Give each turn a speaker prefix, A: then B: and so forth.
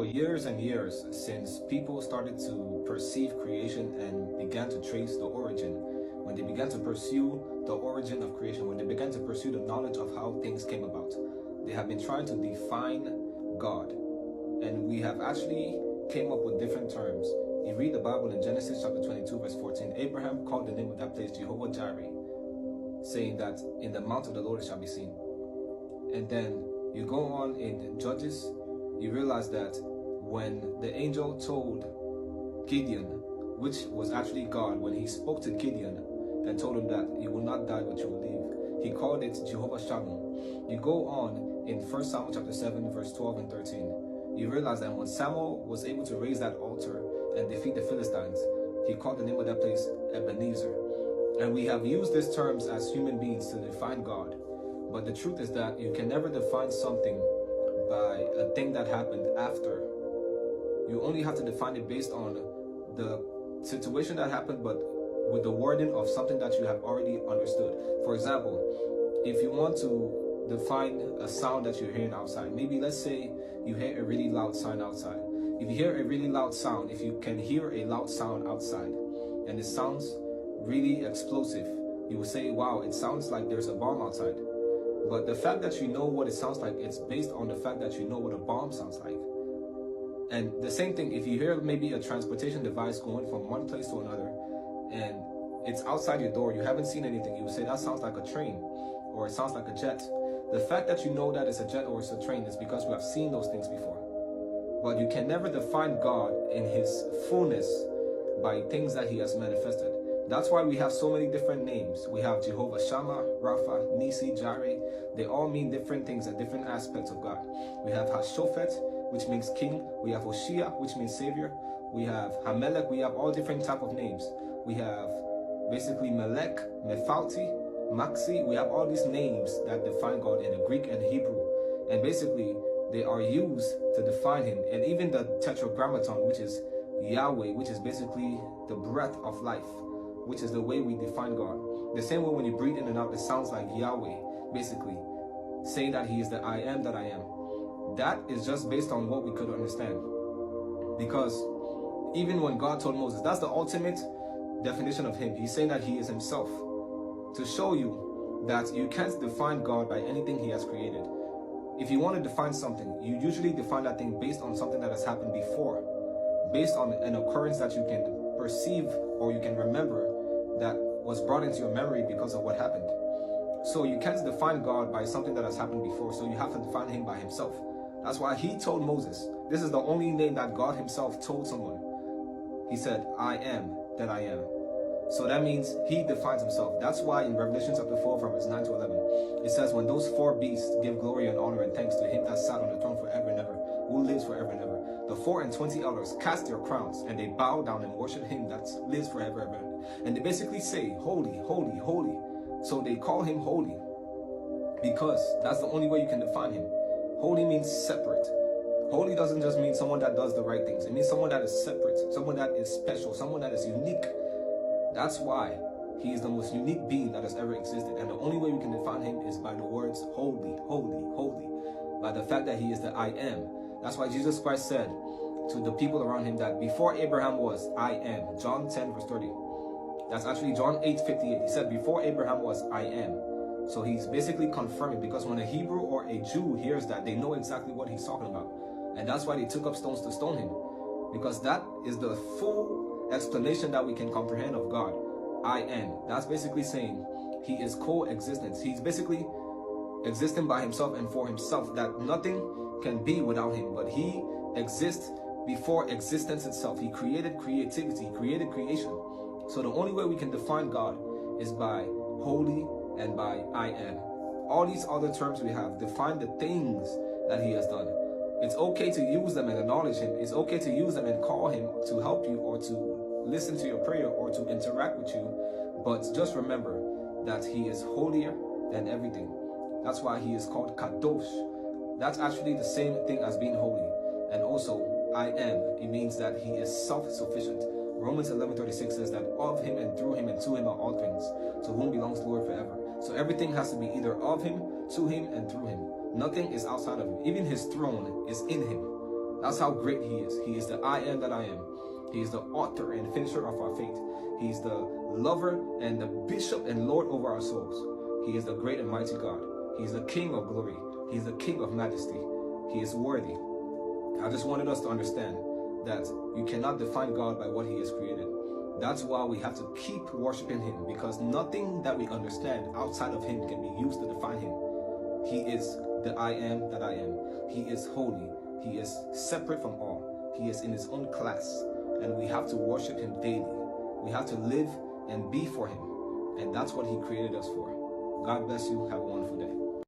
A: For years and years, since people started to perceive creation and began to trace the origin, when they began to pursue the origin of creation, when they began to pursue the knowledge of how things came about, they have been trying to define God. And we have actually came up with different terms. You read the Bible in Genesis chapter 22 verse 14, Abraham called the name of that place Jehovah Jireh, saying that in the mount of the Lord it shall be seen. And then you go on in Judges, you realize that when the angel told Gideon, which was actually God, when he spoke to Gideon and told him that you will not die but you will live, he called it Jehovah Shalom. You go on in 1 Samuel chapter 7 verse 12 and 13, you realize that when Samuel was able to raise that altar and defeat the Philistines, he called the name of that place Ebenezer. And we have used these terms as human beings to define God. But the truth is that you can never define something by a thing that happened after. You only have to define it based on the situation that happened, but with the wording of something that you have already understood. For example, if you want to define a sound that you're hearing outside, maybe let's say you hear a really loud sound outside. If you hear a really loud sound, if you can hear a loud sound outside and it sounds really explosive, you will say, wow, it sounds like there's a bomb outside. But the fact that you know what it sounds like, it's based on the fact that you know what a bomb sounds like. And the same thing, if you hear maybe a transportation device going from one place to another and it's outside your door, you haven't seen anything, you would say that sounds like a train or it sounds like a jet. The fact that you know that it's a jet or it's a train is because you have seen those things before. But you can never define God in his fullness by things that he has manifested. That's why we have so many different names. We have Jehovah Shammah, Rapha, Nisi, Jireh. They all mean different things and different aspects of God. We have Hashophet, which means king. We have Hoshea, which means savior. We have Hamelech. We have all different type of names. We have basically Melech, Mephalti, Maxi. We have all these names that define God in the Greek and Hebrew. And basically, they are used to define him. And even the Tetragrammaton, which is Yahweh, which is basically the breath of life, which is the way we define God. The same way when you breathe in and out, it sounds like Yahweh, basically, saying that he is the I am that I am. That is just based on what we could understand. Because even when God told Moses, that's the ultimate definition of him. He's saying that he is himself. To show you that you can't define God by anything he has created. If you want to define something, you usually define that thing based on something that has happened before, based on an occurrence that you can perceive or you can remember that was brought into your memory because of what happened. So you can't define God by something that has happened before, so you have to define him by himself. That's why he told Moses, this is the only name that God himself told someone. He said, I am that I am. So that means he defines himself. That's why in Revelation chapter 4 from verse 9 to 11, it says, when those four beasts give glory and honor and thanks to him that sat on the throne forever and ever, who lives forever and ever, the 24 elders cast their crowns and they bow down and worship him that lives forever and ever. And they basically say, holy, holy, holy. So they call him holy because that's the only way you can define him. Holy means separate. Holy doesn't just mean someone that does the right things. It means someone that is separate, someone that is special, someone that is unique. That's why he is the most unique being that has ever existed. And the only way we can define him is by the words holy, holy, holy. By the fact that he is the I am. That's why Jesus Christ said to the people around him that before Abraham was, I am. John 10 verse 30. That's actually John 8:58. He said before Abraham was, I am. So he's basically confirming, because when a Hebrew or a Jew hears that, they know exactly what he's talking about. And that's why they took up stones to stone him. Because that is the full explanation that we can comprehend of God. I am. That's basically saying he is coexistence. He's basically existing by himself and for himself, that nothing can be without him, but he exists before existence itself. He created creativity, he created creation. So the only way we can define God is by holy and by I am. All these other terms we have define the things that he has done. It's okay to use them and acknowledge him. It's okay to use them and call him to help you or to listen to your prayer or to interact with you. But just remember that he is holier than everything. That's why he is called Kadosh. That's actually the same thing as being holy. And also, I am. It means that he is self-sufficient. Romans 11:36 says that of him and through him and to him are all things, to whom belongs the Lord forever. So everything has to be either of him, to him, and through him. Nothing is outside of him. Even his throne is in him. That's how great he is. He is the I am that I am. He is the author and finisher of our faith. He is the lover and the bishop and Lord over our souls. He is the great and mighty God. He is the King of glory. He is the King of majesty. He is worthy. I just wanted us to understand that you cannot define God by what he has created. That's why we have to keep worshiping him, because nothing that we understand outside of him can be used to define him. He is the I am that I am. He is holy. He is separate from all. He is in his own class, and we have to worship him daily. We have to live and be for him, and that's what he created us for. God bless you. Have a wonderful day.